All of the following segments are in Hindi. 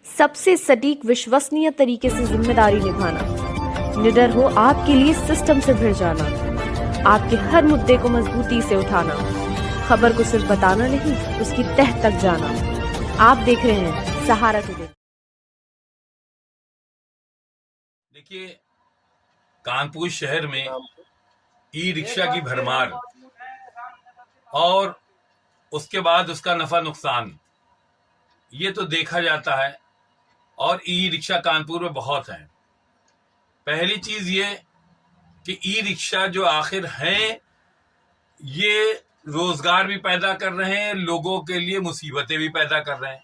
सबसे सटीक विश्वसनीय तरीके से जिम्मेदारी निभाना, निडर हो आपके लिए सिस्टम से भिड़ जाना, आपके हर मुद्दे को मजबूती से उठाना, खबर को सिर्फ बताना नहीं उसकी तह तक जाना। आप देख रहे हैं सहारा टुडे। देखिए, कानपुर शहर में ई रिक्शा की भरमार और उसके बाद उसका नफा नुकसान ये तो देखा जाता है। और ई रिक्शा कानपुर में बहुत है। पहली चीज ये कि ई रिक्शा जो आखिर हैं ये रोजगार भी पैदा कर रहे हैं, लोगों के लिए मुसीबतें भी पैदा कर रहे हैं।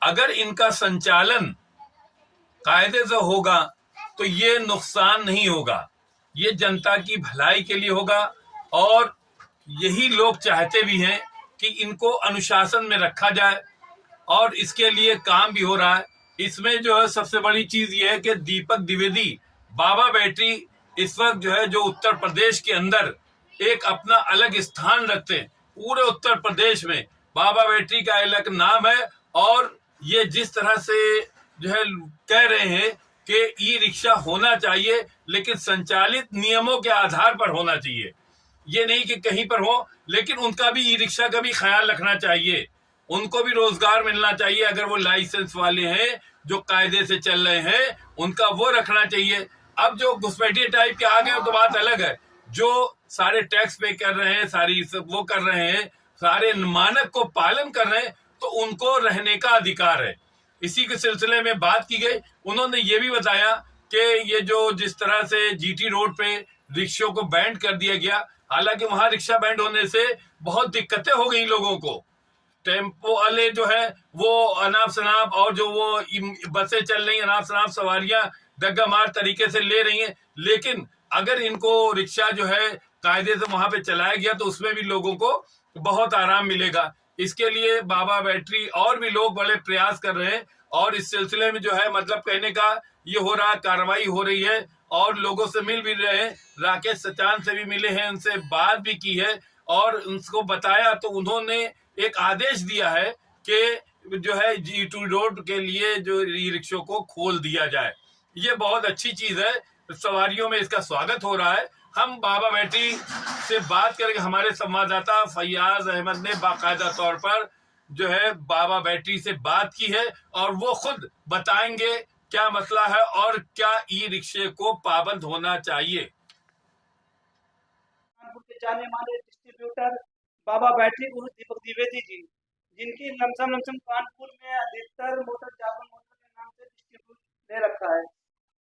अगर इनका संचालन कायदे से होगा तो ये नुकसान नहीं होगा, ये जनता की भलाई के लिए होगा। और यही लोग चाहते भी हैं कि इनको अनुशासन में रखा जाए और इसके लिए काम भी हो रहा है। इसमें जो है सबसे बड़ी चीज ये है कि दीपक द्विवेदी बाबा बैटरी इस वक्त जो है जो उत्तर प्रदेश के अंदर एक अपना अलग स्थान रखते हैं। पूरे उत्तर प्रदेश में बाबा बैटरी का अलग नाम है। और ये जिस तरह से जो है कह रहे हैं कि ई रिक्शा होना चाहिए, लेकिन संचालित नियमों के आधार पर होना चाहिए। ये नहीं कि कहीं पर हो, लेकिन उनका भी ई रिक्शा का भी ख्याल रखना चाहिए। उनको भी रोजगार मिलना चाहिए। अगर वो लाइसेंस वाले हैं जो कायदे से चल रहे हैं, उनका वो रखना चाहिए। अब जो घुसपैठिए टाइप के आ गए तो बात अलग है। जो सारे टैक्स पे कर रहे हैं, सारी सब वो कर रहे हैं, सारे मानक को पालन कर रहे हैं, तो उनको रहने का अधिकार है। इसी के सिलसिले में बात की गई। उन्होंने ये भी बताया कि ये जो जिस तरह से जीटी रोड पे रिक्शों को बैंड कर दिया गया, हालांकि वहां रिक्शा बैंड होने से बहुत दिक्कतें हो गई लोगों को। टेम्पो वाले जो है वो अनाप शनाप और जो वो बसें चल रही हैं अनाप शनाप सवारियां डग्गा मार तरीके से ले रही हैं। लेकिन अगर इनको रिक्शा जो है कायदे से वहां पे चलाया गया तो उसमें भी लोगों को बहुत आराम मिलेगा। इसके लिए बाबा बैटरी और भी लोग बड़े प्रयास कर रहे हैं। और इस सिलसिले में जो है मतलब कहने का ये हो रहा, कार्रवाई हो रही है और लोगों से मिल भी रहे हैं। राकेश सचान से भी मिले हैं, उनसे बात भी की है और उनको बताया तो उन्होंने एक आदेश दिया है कि जो है G2 रोड के लिए जो ई रिक्शों को खोल दिया जाए। ये बहुत अच्छी चीज है। सवारियों में इसका स्वागत हो रहा है। हम बाबा बैटरी से बात करके हमारे संवाददाता फैयाज अहमद ने बाकायदा तौर पर जो है बाबा बैटरी से बात की है और वो खुद बताएंगे क्या मसला है और क्या ई रिक्शे को पाबंद होना चाहिए। कानपुर के जाने माने डिस्ट्रीब्यूटर बाबा बैटरी उर्फ दीपक द्विवेदी जी, जिनकी लमसम कानपुर में अधिकतर मोटर जागरण मोटर के नाम से डिस्ट्रीब्यूट ले रखा है।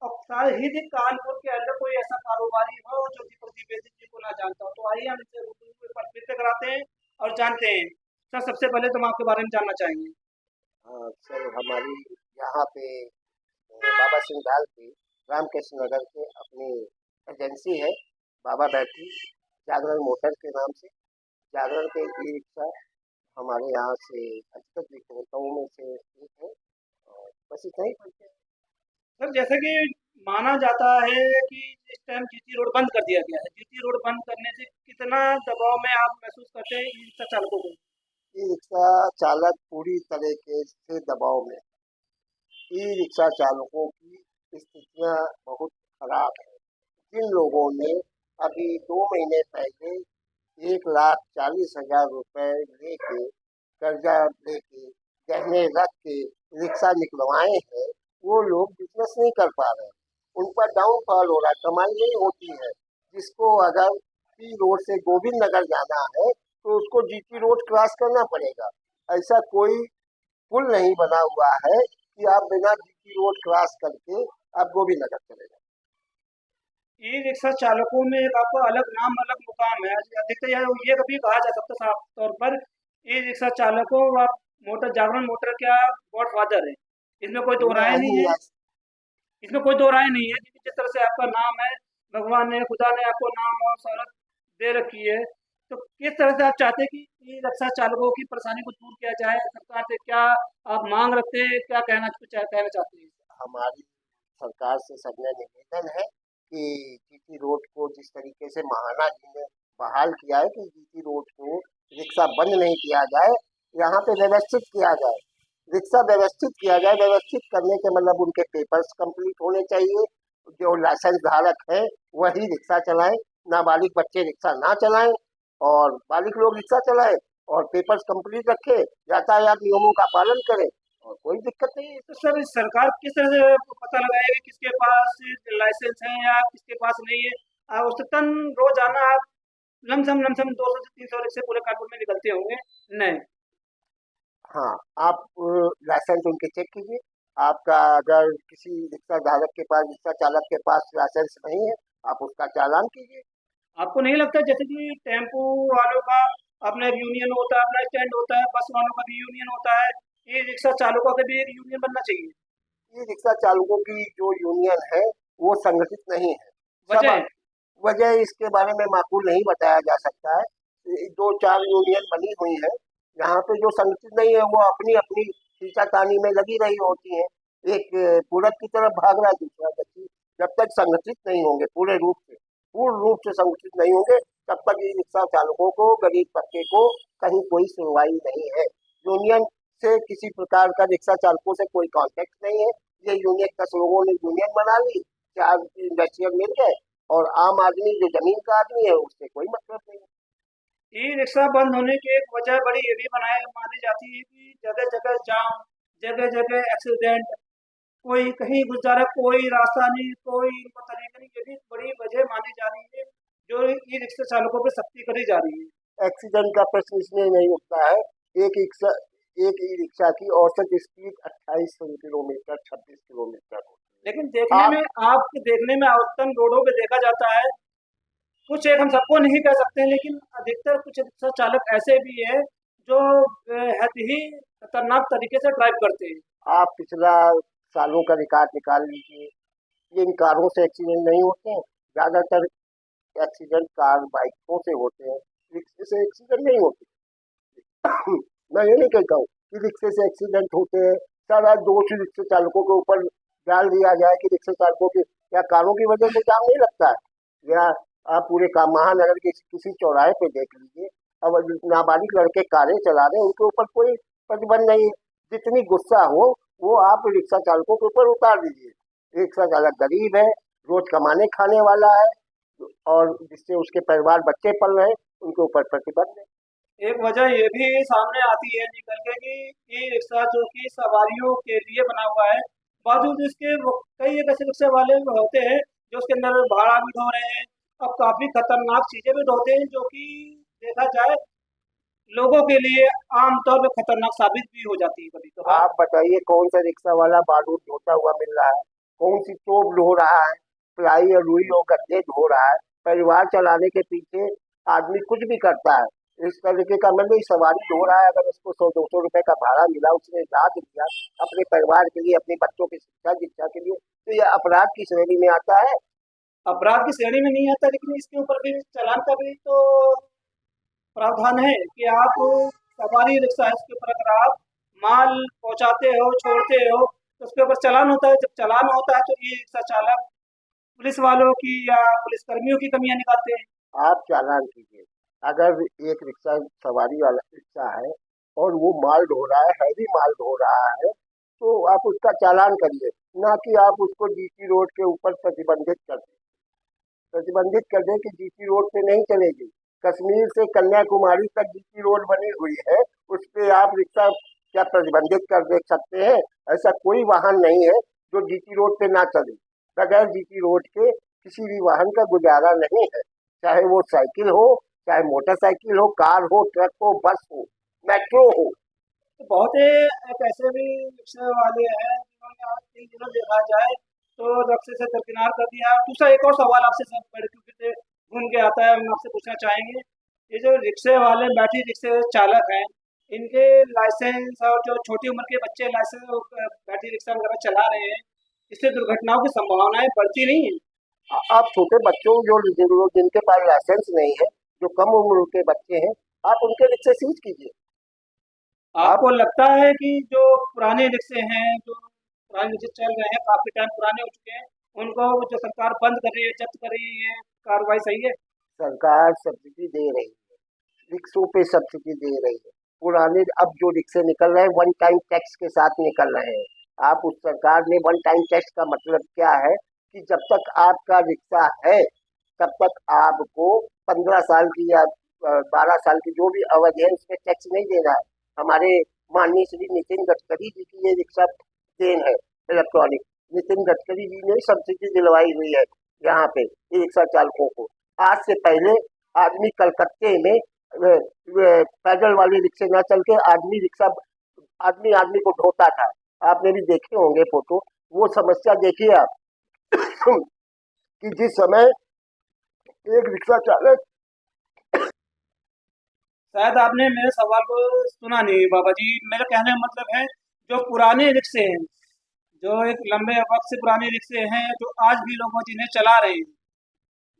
अब शायद ही कानपुर के अंदर कोई ऐसा कारोबारी हो जो दीपक द्विवेदी जी को ना जानता हो। तो आइए हम इनसे रूबरू परिचय कराते हैं और जानते हैं। सर, सबसे पहले तो हम आपके बारे में जानना चाहेंगे। सर, हमारी यहाँ पे बाबा सिंघाल पे रामकृष्ण नगर के अपनी एजेंसी है बाबा बैटरी जागरण मोटर के नाम से। जागरण के ई रिक्शा हमारे यहाँ से अधिकतर विक्रेताओं में से एक है और बस इतना ही परिचय है। सर, जैसे कि माना जाता है कि इस टाइम जीटी रोड बंद कर दिया गया है। जीटी रोड बंद करने से कितना दबाव में आप महसूस करते हैं ई रिक्शा चालकों को? ई रिक्शा चालक पूरी तरीके से दबाव में। ई रिक्शा चालकों की स्थितियाँ बहुत खराब है। जिन लोगों ने अभी 2 महीने पहले 1,40,000 रुपए लेके कर्जा लेके गहने रख के रिक्शा निकलवाए हैं, वो लोग बिजनेस नहीं कर पा रहे हैं। उन पर डाउनफॉल हो रहा है, कमाई नहीं होती है। जिसको अगर पी रोड से गोविंद नगर जाना है तो उसको जीटी रोड क्रॉस करना पड़ेगा। ऐसा कोई पुल नहीं बना हुआ है कि आप बिना जीटी रोड क्रॉस करके आप गोविंद नगर चले जाए। ई रिक्शा चालकों में एक आपका अलग नाम अलग मुकाम है। अधिकतर ये कभी कहा जा सकता है साफ तौर पर ई रिक्शा चालकों व मोटर जागरण मोटर का गॉडफादर है। इसमें कोई दो राय नहीं है। इसमें कोई दो राय नहीं है। जिस तरह से आपका नाम है, भगवान ने खुदा ने आपको नाम और शोहरत दे रखी है, तो किस तरह से आप चाहते हैं कि ई रिक्शा चालकों की परेशानी को दूर किया जाए? सरकार से क्या आप मांग रखते हैं, क्या कहना चाहते हैं? हमारी सरकार से सबने निवेदन है कि जीटी रोड को जिस तरीके से महाना जी ने बहाल किया है कि जीटी रोड को रिक्शा बंद नहीं किया जाए, यहाँ पे व्यवस्थित किया जाए। रिक्शा व्यवस्थित किया जाए। व्यवस्थित करने के मतलब उनके पेपर्स कंप्लीट होने चाहिए। जो लाइसेंस धारक है वही रिक्शा चलाएं, नाबालिग बच्चे रिक्शा ना चलाएं और बालिग लोग रिक्शा चलाएं और पेपर्स कंप्लीट रखें, यातायात नियमों का पालन करें और कोई दिक्कत नहीं है। तो सर सरकार किस तरह से पता लगाएगी किसके पास लाइसेंस है या किसके पास नहीं है? औसतन रोजाना आप लमसम लमसम 200 से 300 रिक्शे पूरे कानपुर में निकलते होंगे नए। हाँ, आप लाइसेंस उनके चेक कीजिए। आपका अगर किसी रिक्शा धारक के पास, रिक्शा चालक के पास लाइसेंस नहीं है, आप उसका चालान कीजिए। आपको नहीं लगता जैसे कि टेम्पो वालों का अपना एक यूनियन होता है, अपना स्टैंड होता है, बस वालों का भी यूनियन होता है, ये रिक्शा चालकों का भी एक यूनियन बनना चाहिए? ये रिक्शा चालकों की जो यूनियन है वो संगठित नहीं है। सब वजह वजह इसके बारे में माकूल नहीं बताया जा सकता है। दो चार यूनियन बनी हुई है, यहाँ पे जो संगठित नहीं है वो अपनी अपनी खींचातानी में लगी रही होती है। एक पूरब की तरफ भाग रहा है, दूसरा दक्षिण। जब तक संगठित नहीं होंगे पूर्ण रूप से संगठित नहीं होंगे, तब तक ये रिक्शा चालकों को, गरीब तबके को कहीं कोई सुनवाई नहीं है। यूनियन से किसी प्रकार का रिक्शा चालकों से कोई कांटेक्ट नहीं है। ये यूनियन 10 लोगों ने यूनियन बना ली, 4 इंडस्ट्रियल मिल गए और आम आदमी जो जमीन का आदमी है उससे कोई मतलब नहीं। ई रिक्शा बंद होने की एक वजह बड़ी ये भी बनाए मानी जाती है कि जगह जगह जाम, जगह जगह एक्सीडेंट, कोई कहीं घुस जा रहा है, कोई रास्ता नहीं, कोई इनको तरीका नहीं, ये भी बड़ी वजह मानी जा रही है जो ई रिक्शा चालकों पे सख्ती करी जा रही है। एक्सीडेंट का प्रश्न इसमें नहीं उठता है। एक ई रिक्शा की औसत स्पीड 28 किलोमीटर 26 किलोमीटर होती लेकिन है। देखने में औसतन रोडों पे देखा जाता है, कुछ एक हम सबको नहीं कह सकते लेकिन अधिकतर कुछ रिक्शा चालक ऐसे भी है जो बेहद ही खतरनाक तरीके से ड्राइव करते हैं। आप पिछला सालों का रिकॉर्ड निकाल लीजिए, इन कारों से एक्सीडेंट नहीं होते हैं। ज्यादातर एक्सीडेंट कार बाइकों से होते हैं, रिक्शे से एक्सीडेंट नहीं होते। मैं ये नहीं कहता हूँ कि रिक्शे से एक्सीडेंट होते हैं। सारा दोष रिक्शा चालकों के ऊपर डाल दिया जाए कि रिक्शा चालकों की या कारों की वजह से जाम नहीं लगता है। या आप पूरे महानगर के किसी चौराहे पे देख लीजिए, अब नाबालिग लड़के कारें चला रहे हैं, उनके ऊपर कोई प्रतिबंध नहीं है। जितनी गुस्सा हो वो आप रिक्शा चालकों के ऊपर उतार दीजिए। रिक्शा चालक गरीब है, रोज कमाने खाने वाला है और जिससे उसके परिवार बच्चे पल रहे हैं, उनके ऊपर प्रतिबंध है। एक वजह ये भी सामने आती है निकल के कि ई रिक्शा जो कि सवारियों के लिए बना हुआ है, बावजूद इसके कई एक ऐसे रिक्शे वाले होते हैं जो उसके अंदर भाड़ा भी ढो रहे हैं और काफी खतरनाक चीजें भी ढोते हैं जो कि देखा जाए लोगों के लिए आमतौर पर खतरनाक साबित भी हो जाती है कभी कभार। आप बताइए कौन सा रिक्शा वाला बारूद ढोता हुआ मिल रहा है, कौन सी तोप ढो रहा है, प्लाई और रुई और गद्दे ढो रहा है। परिवार चलाने के पीछे आदमी कुछ भी करता है। इस तरीके का मतलब सवारी ढो रहा है, अगर उसको 100-200 रुपए का भाड़ा मिला, उसने लाद दिया अपने परिवार के लिए, अपने बच्चों की शिक्षा के लिए, तो यह अपराध की श्रेणी में आता है। अपराध की श्रेणी में नहीं आता, लेकिन इसके ऊपर भी चालान का भी तो प्रावधान है कि आप सवारी रिक्शा है उसके ऊपर अगर आप माल पहुंचाते हो, छोड़ते हो, तो उसके ऊपर चालान होता है। जब चालान होता है तो ये रिक्शा चालक पुलिस वालों की या पुलिस कर्मियों की कमियां निकालते हैं। आप चालान कीजिए। अगर एक रिक्शा सवारी वाला रिक्शा है और वो माल ढो रहा है, हैवी माल ढो रहा है, तो आप उसका चालान करिए, ना कि आप उसको जीटी रोड के ऊपर प्रतिबंधित कर दें कि जीटी रोड पे नहीं चलेगी। कश्मीर से कन्याकुमारी तक जीटी रोड बनी हुई है, उस पे आप रिक्शा क्या प्रतिबंधित कर दे सकते हैं? ऐसा कोई वाहन नहीं है जो जीटी रोड पे ना चले। बगैर जीटी रोड के किसी भी वाहन का गुजारा नहीं है, चाहे वो साइकिल हो, चाहे मोटरसाइकिल हो, कार हो, ट्रक हो, बस हो, मेट्रो हो। तो बहुत एक ऐसे भी रिक्शा वाले हैं जिन्होंने आज 3 दिनों देखा जाए तो रस्ते से दरकिनार कर दिया। दूसरा एक और सवाल आपसे सब क्योंकि घूम के आता है, हम आपसे पूछना चाहेंगे, ये जो रिक्शे वाले बैटरी रिक्शे चालक हैं, इनके लाइसेंस और जो छोटी उम्र के बच्चे लाइसेंस बैटरी रिक्शा वगैरह चला रहे हैं, इससे दुर्घटनाओं की संभावनाएं बढ़ती नहीं है? आप छोटे बच्चों जिनके पास लाइसेंस नहीं है, जो कम उम्र के बच्चे हैं, आप उनके रिक्शे सीज कीजिए। आपको लगता है कि जो पुराने रिक्शे हैं, जो पुराने रिक्शे चल रहे हैं, काफी टाइम पुराने हो चुके हैं, उनको जो सरकार बंद कर रही है, जब्त कर रही है, कार्रवाई सही है? सरकार सब्सिडी दे रही है, रिक्शों पे सब्सिडी दे रही है, पुराने अब जो रिक्शे निकल रहे हैं वन टाइम टैक्स के साथ निकल रहे हैं। आप उस सरकार ने वन टाइम टैक्स का मतलब क्या है कि जब तक आपका रिक्शा है तब तक आपको 15 साल की या 12 साल की जो भी अवधि है उसमें टैक्स नहीं देना है। हमारे माननीय श्री नितिन गडकरी जी की ये रिक्शा देन है इलेक्ट्रॉनिक। नितिन गडकरी जी ने सब्सिडी दिलवाई हुई है यहाँ पे ई रिक्शा चालकों को। आज से पहले आदमी कलकत्ते में पैदल वाले रिक्शे न चल के आदमी रिक्शा आदमी आदमी को ढोता था। आपने भी देखे होंगे फोटो। वो समस्या देखिए आप कि जिस समय एक रिक्शा चालक, शायद आपने मेरे सवाल को सुना नहीं बाबा जी। मेरे कहने का मतलब है जो पुराने रिक्शे हैं, जो एक लंबे वक्त से पुराने रिक्शे हैं, जो आज भी लोग जिन्हें चला रहे हैं,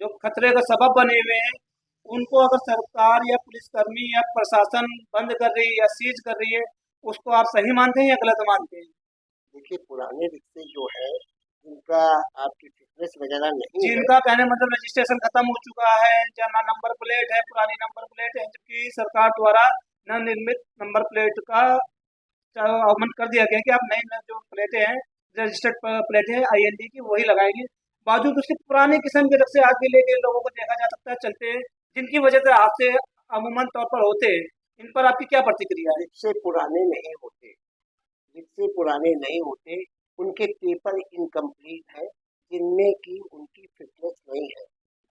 जो खतरे का सबब बने हुए हैं, उनको अगर सरकार या पुलिसकर्मी या प्रशासन बंद कर रही है या सीज कर रही है, उसको आप सही मानते हैं या गलत मानते हैं? देखिए पुराने रिक्शे जो है उनका आपकी फिटनेस वगैरह नहीं है। जिनका कहने मतलब रजिस्ट्रेशन खत्म हो चुका है, या ना नंबर प्लेट है, पुरानी नंबर प्लेट है, जबकि सरकार द्वारा न निर्मित नंबर प्लेट का आगमन कर दिया गया कि आप नई जो प्लेटें हैं, रजिस्टर्ड प्लेटें हैं IND की, वही लगाएंगे। बावजूद उसके पुराने किस्म के रिक्शे आज भी लेके लोगों को देखा जा सकता है चलते हैं, जिनकी वजह से हादसे अमूमन तौर पर होते हैं। इन पर आपकी क्या प्रतिक्रिया है? रिक्शे पुराने नहीं होते, रिक्शे पुराने नहीं होते, उनके पेपर इनकम्प्लीट है जिनमें कि उनकी फिटनेस नहीं है।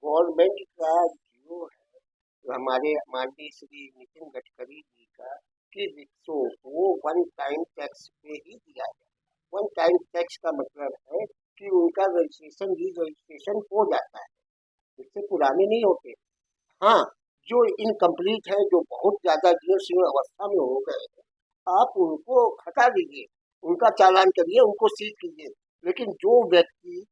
गवर्नमेंट का जो है हमारे माननीय श्री नितिन गडकरी जी का कि रिक्शों को वन टाइम टैक्स पे ही दिया जाए। वन टाइम टैक्स का मतलब है कि उनका रजिस्ट्रेशन री रजिस्ट्रेशन हो जाता है, रिक्शे पुराने नहीं होते। हाँ, जो इनकम्प्लीट है, जो बहुत ज़्यादा जीर्ण अवस्था में हो गए हैं, आप उनको हटा दीजिए, उनका चालान करिए, उनको सीज कीजिए। लेकिन जो व्यक्ति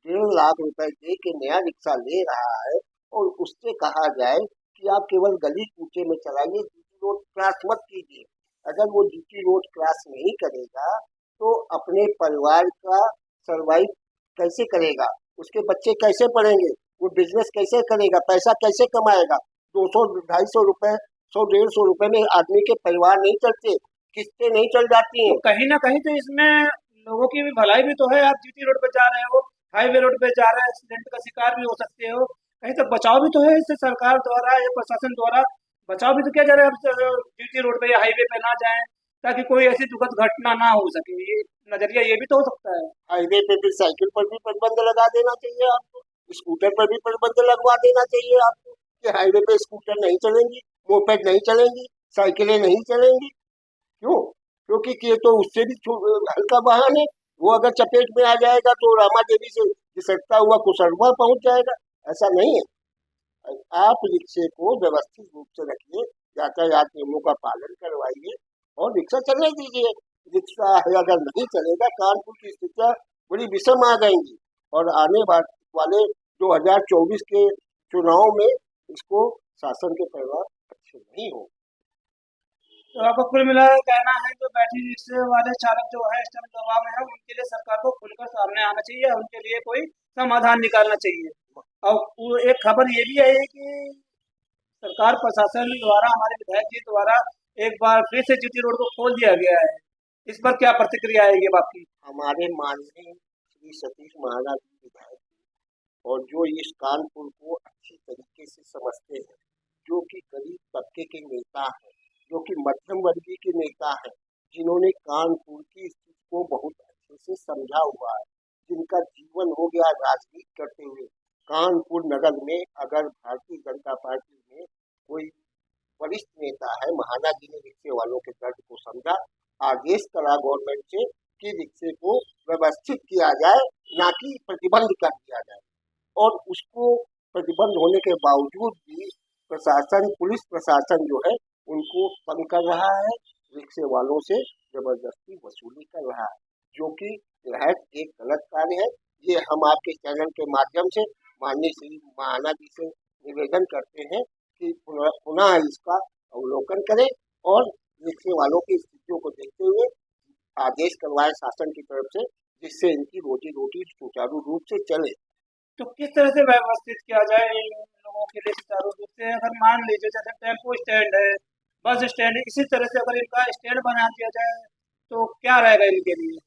1.5 लाख रुपए दे के नया रिक्शा ले रहा है और उससे कहा जाए कि आप केवल गली कूचे में चलाइए, जीटी रोड क्रॉस मत कीजिए। अगर वो जीटी रोड क्रॉस नहीं करेगा तो अपने परिवार का सर्वाइव कैसे करेगा, उसके बच्चे कैसे पढ़ेंगे, वो बिजनेस कैसे करेगा, पैसा कैसे कमाएगा। 200-250 रुपए, 100-150 रुपए में आदमी के परिवार नहीं चलते, किस्तें नहीं चल जाती हैं। तो कहीं ना कहीं तो इसमें लोगों की भी भलाई भी तो है। आप GT रोड पे जा रहे हो, हाईवे रोड पे जा रहे हैं, एक्सीडेंट का शिकार भी हो सकते हो, कहीं तक बचाव भी तो है इससे सरकार द्वारा या प्रशासन द्वारा। बचाव भी तो किया जा रहा है, आप GT रोड पे या हाईवे पे ना जाएं ताकि कोई ऐसी दुखद घटना ना हो सके। ये नजरिया ये भी तो हो सकता है। हाईवे पे भी साइकिल पर भी प्रतिबंध लगा देना चाहिए आपको, स्कूटर पर भी प्रतिबंध लगवा देना चाहिए आपको कि हाईवे पे स्कूटर नहीं चलेंगी, मोपेड नहीं चलेंगी, साइकिलें नहीं चलेंगी। क्यों? क्योंकि ये तो उससे भी हल्का वाहन है, वो अगर चपेट में आ जाएगा तो रामा देवी से घिसटता हुआ कुशरवा पहुंच जाएगा। ऐसा नहीं है। आप रिक्शे को व्यवस्थित रूप से रखिए, यातायात नियमों का पालन करवाइए और रिक्शा चलने दीजिए। रिक्शा अगर नहीं चलेगा, कानपुर की स्थितियाँ बड़ी विषम आ जाएंगी और आने वाले 2024 के चुनाव में इसको शासन के परिवार अच्छे नहीं हो। तो आपको कुल मिलाकर कहना है जो बैटरी रिक्शे वाले चालक जो है इस टाइम दबाव में है, उनके लिए सरकार को खुलकर सामने आना चाहिए, उनके लिए कोई समाधान निकालना चाहिए। और एक खबर ये भी है कि सरकार प्रशासन द्वारा, हमारे विधायक जी द्वारा एक बार फिर से GT रोड को खोल दिया गया है। इस पर क्या प्रतिक्रिया आएगी आपकी? हमारे माननीय श्री सतीश महाराज जी विधायक और जो इस कानपुर को अच्छी तरीके से समझते हैं, जो कि गरीब तबके के नेता हैं, जो कि मध्यम वर्गीय के नेता हैं, जिन्होंने कानपुर की स्थिति को बहुत अच्छे से समझा हुआ है, जिनका जीवन हो गया राजनीति करते हुए। कानपुर नगर में अगर भारतीय जनता पार्टी में कोई वरिष्ठ नेता है, महाना जी ने रिक्शे वालों के दर्द को समझा, आदेश करा गवर्नमेंट से कि रिक्शे को व्यवस्थित किया जाए, ना कि प्रतिबंध कर दिया जाए। और उसको प्रतिबंध होने के बावजूद भी प्रशासन, पुलिस प्रशासन जो है उनको तंग कर रहा है, रिक्शे वालों से जबरदस्ती वसूली कर रहा है, जो कि एक गलत कार्य है। ये हम आपके चैनल के माध्यम से माननीय श्री महाना जी से निवेदन करते हैं कि पुनः इसका अवलोकन करें और रिक्शे वालों की स्थितियों को देखते हुए आदेश करवाए शासन की तरफ से, जिससे इनकी रोजी रोटी सुचारू रूप से चले। तो किस तरह से व्यवस्थित किया जाए इन लोगों के लिए सुचारू रूप से? अगर मान लीजिए जैसे टेम्पो स्टैंड है, बस स्टैंड, इसी तरह से अगर इनका स्टैंड बना दिया जाए तो क्या रहेगा इनके लिए।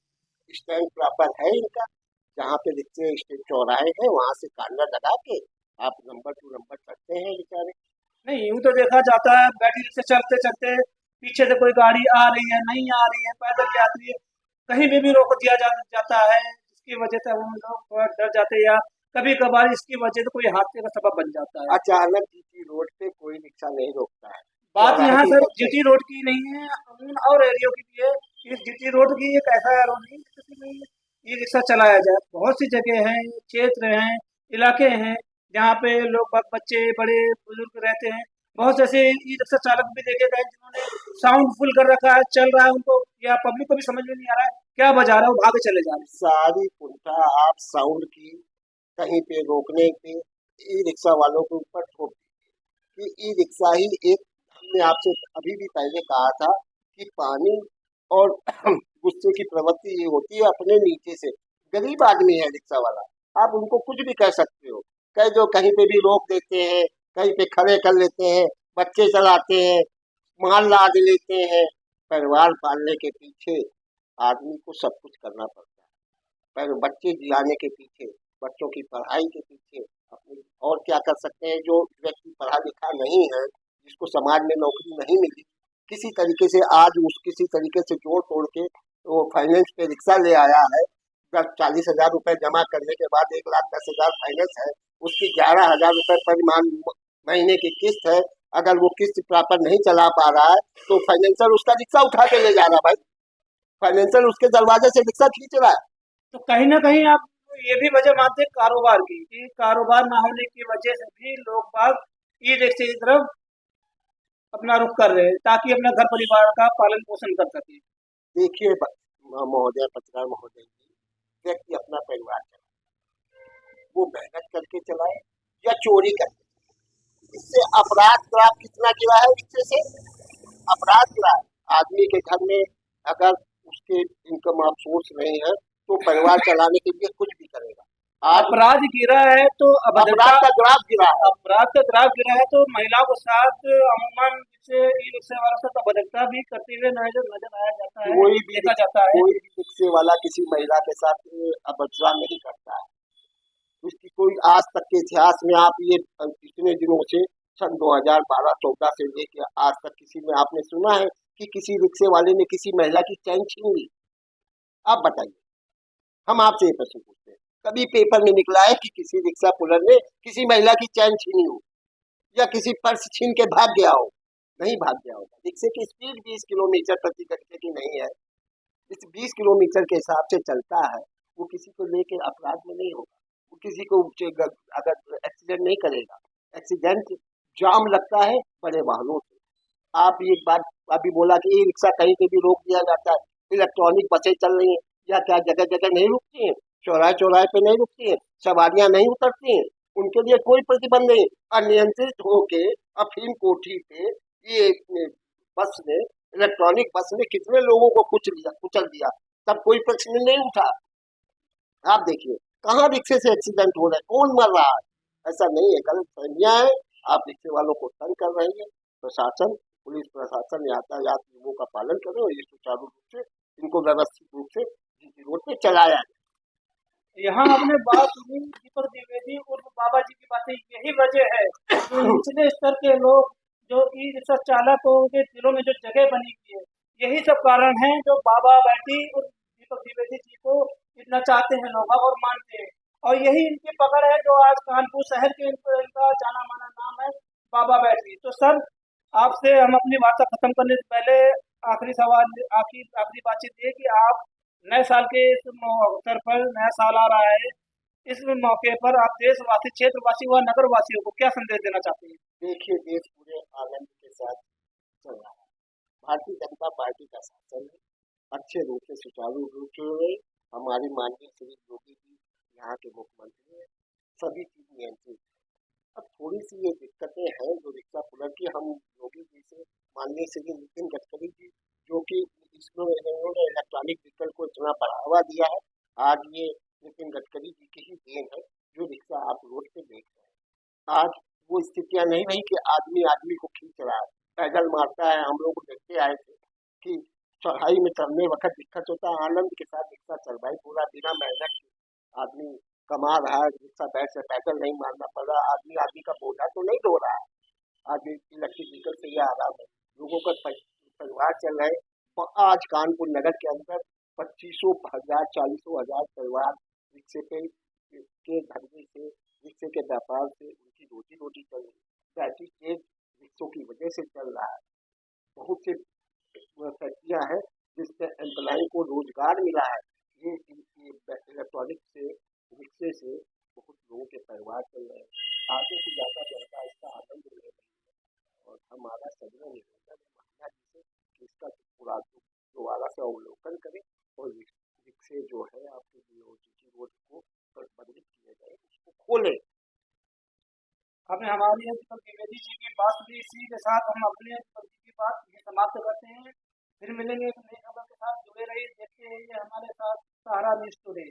स्टैंड प्रॉपर है इनका, जहाँ पे रिक्शे स्टैंड चौराहे हैं वहाँ से कार्नर लगा के आप नंबर टू नंबर करते हैं बेचारे। नहीं, यूं तो देखा जाता है बैटरी रिक्शा चलते चलते पीछे से कोई गाड़ी आ रही है, नहीं आ रही है, पैदल यात्री है, कहीं भी रोक दिया जाता है, जिसकी वजह से हम लोग थोड़ा डर जाते हैं, या कभी कभार इसकी वजह से कोई हादसे का सबब बन जाता है। अचानक जीटी रोड पे कोई रिक्शा नहीं रोकता है। बात चौराहे यहाँ पे सर सबसे जीटी रोड की नहीं है, उन और एरियो की भी है। इस जीटी रोड की एक ऐसा रोड नहीं जिसमें ई रिक्शा चलाया जाए। बहुत सी जगह हैं, क्षेत्र हैं, इलाके हैं जहाँ पे लोग बच्चे बड़े बुजुर्ग रहते हैं। बहुत से ऐसे ई रिक्शा चालक भी देखे गए जिन्होंने साउंड फुल कर रखा है, चल रहा है उनको, या पब्लिक को भी समझ में नहीं आ रहा है क्या बजा रहा है, वो भागे चले जा रहे हैं। सारी कुंठा आप साउंड की कहीं पे रोकने पे ई रिक्शा वालों के ऊपर थोप दीजिए कि ई रिक्शा ही एक, हमने आपसे अभी भी पहले कहा था कि पानी और गुस्से की प्रवृत्ति ये होती है अपने नीचे से। गरीब आदमी है रिक्शा वाला, आप उनको कुछ भी कह सकते हो, कह दो, कहीं पे भी रोक देते हैं, कहीं पे खड़े कर लेते हैं, बच्चे चलाते हैं, माल लाद लेते हैं। परिवार पालने के पीछे आदमी को सब कुछ करना पड़ता है, पर बच्चे जिलाने के पीछे, बच्चों की पढ़ाई के पीछे अपनी और क्या कर सकते हैं। जो व्यक्ति पढ़ा लिखा नहीं है, जिसको समाज में नौकरी नहीं मिली, किसी तरीके से आज उस किसी तरीके से जोड़ तोड़ के वो फाइनेंस पे रिक्शा ले आया है। 40,000 रुपए जमा करने के बाद 1,10,000 फाइनेंस है, उसकी 11,000 रुपए पर महीने की किस्त है। अगर वो किस्त प्रॉपर नहीं चला पा रहा है तो फाइनेंसर उसका रिक्शा उठा के ले जा रहा है। भाई फाइनेंसर उसके दरवाजे से रिक्शा खींच रहा है। तो कहीं ना कहीं आप ये भी वजह मानते हैं कारोबार की, कि कारोबार ना होने की वजह से भी लोग बाग ई रिक्शे की तरफ अपना रुख कर रहे हैं ताकि अपना घर परिवार का पालन पोषण कर सके। देखिए महोदय, पत्रकार महोदय जी, व्यक्ति अपना परिवार चलाए, वो मेहनत करके चलाए या चोरी करके, इससे अपराध ग्राफ कितना गिरा है रिक्शे से, अपराध गिरा है। आदमी के घर में अगर उसके इनकम ऑफ सोर्स नहीं है तो परिवार चलाने के लिए कुछ भी करेगा। आज अपराध गिरा है तो अपराध का ग्राफ गिरा है। अपराध का ग्राफ गिरा है तो महिलाओं के साथ अमूमन जैसे ई रिक्शा वाला से अभद्रता भी करते हुए नजर आया जाता है, कोई भी देखा जाता है। कोई भी रिक्शे वाला किसी महिला के साथ अभद्रता नहीं करता है। उसकी कोई आज तक के इतिहास में आप ये इतने दिनों से सन 2012-14 से लेकर आज तक किसी में आपने सुना है कि किसी रिक्शे वाले ने किसी महिला की चैन छीन ली? आप बताइए, हम आपसे ये प्रश्न पूछते हैं, कभी पेपर में निकला है कि किसी रिक्शा पुलर ने किसी महिला की चैन छीनी हो या किसी पर्स छीन के भाग गया हो? नहीं भाग गया होगा। रिक्शे की स्पीड 20 किलोमीटर प्रति घंटे की नहीं है। इस 20 किलोमीटर के हिसाब से चलता है, वो किसी को लेकर अपराध में नहीं होगा, वो किसी को अगर एक्सीडेंट नहीं करेगा। एक्सीडेंट जाम लगता है बड़े वाहनों से। आप एक बात अभी बोला कि ई रिक्शा कहीं पे भी रोक दिया जाता है, इलेक्ट्रॉनिक बसें चल रही हैं या क्या जगह जगह नहीं रुकती हैं, चौराहे चौराहे पे नहीं रुकती हैं, सवारियां नहीं उतरती हैं, उनके लिए कोई प्रतिबंध नहीं। अनियंत्रित होके अफीम कोठी पे ये बस ने, इलेक्ट्रॉनिक बस ने कितने लोगों को कुचल दिया, तब कोई प्रश्न नहीं उठा। आप देखिए कहाँ रिक्शे से एक्सीडेंट हो रहे हैं, कौन मर रहा है? ऐसा नहीं है, गलत फहमियां है। आप रिक्शे वालों को तंग कर रहे हैं। प्रशासन, पुलिस प्रशासन यातायात नियमों का पालन करे और ये सुचारू रूप से इनको व्यवस्थित रूप से जीटी रोड पे चलाया जाए। यहाँ आपने बात सुनी दीपक द्विवेदी उर्फ बाबा जी की बातें, यही वजह है जो निचले स्तर के लोग, जो ई रिक्शा चालकों के दिलों में जो जगह बनी हुई है, यही सब कारण है जो बाबा बैठी और दीपक द्विवेदी जी को इतना चाहते हैं लोग और मानते हैं, और यही इनकी पकड़ है जो आज कानपुर शहर के इनका जाना माना नाम है बाबा बैठी। तो सर, आपसे हम अपनी वार्ता खत्म करने से पहले आखिरी सवाल, आखिरी बातचीत ये कि आप नए साल के इस अवसर पर, नया साल आ रहा है, इस मौके पर आप देशवासी, क्षेत्रवासी व नगरवासियों को क्या संदेश देना चाहते हैं? देखिए, देश पूरे आनंद के साथ चल रहा है। भारतीय जनता पार्टी का शासन है, अच्छे रूप से सुचारू रूप से हो रही। हमारी माननीय श्री योगी जी यहाँ के मुख्यमंत्री हैं, सभी चीज नियंत्रित है। अब थोड़ी सी ये दिक्कतें हैं जो रिक्शा पुलर की, हम योगी जी से, माननीय श्री नितिन गडकरी जी जो कि इसमें इन्होंने इलेक्ट्रॉनिक व्हीकल को इतना बढ़ावा दिया है, आज ये नितिन गडकरी जी की ही देन है जो रिक्शा आप रोड पे देख रहे हैं। आज वो स्थितियां नहीं रही कि आदमी आदमी को खींच रहा है, पैदल पैडल मारता है। हम लोग को देखते आए थे कि चढ़ाई में चढ़ने वक्त दिक्कत होता है, आनंद के साथ रिक्शा चल रहा है, पूरा बिना मेहनत के आदमी कमा रहा है, रिक्शा बैठ से पैदल नहीं मारना पड़ रहा, आदमी का बोझा तो नहीं ढो रहा है, आदमी इलेक्ट्रिक व्हीकल से ये आराम है, लोगों का परिवार चल रहे हैं। आज कानपुर नगर के अंदर 25,000 40,000 परिवार रिक्शे पे के धंधे से, रिक्शे के व्यापार से उनकी रोजी रोटी चल रही है। बैटरी तेज रिक्शों की वजह से चल रहा है। बहुत से फैक्ट्रियाँ हैं जिससे एम्प्लॉय को रोजगार मिला है। ये इलेक्ट्रॉनिक से, रिक्शे से बहुत लोगों के परिवार चल रहे हैं। आगे से ज़्यादा जनता इसका आनंद ले रही है और हमारा सभी निवेदन है महिला जी से कि इसका पूरा दोबारा से अवलोकन करें और रिक्शे जो है आपके जीटी रोड को प्रबंधित किए गए उसको खोलें। आपने हमारी द्विवेदी जी की बात सुनी, इसी के साथ हम अपने की बात ये समाप्त करते हैं। फिर मिलेंगे एक नई खबर के साथ, जुड़े रहिए, देखते रहिए हमारे साथ सहारा न्यूज़ टुडे।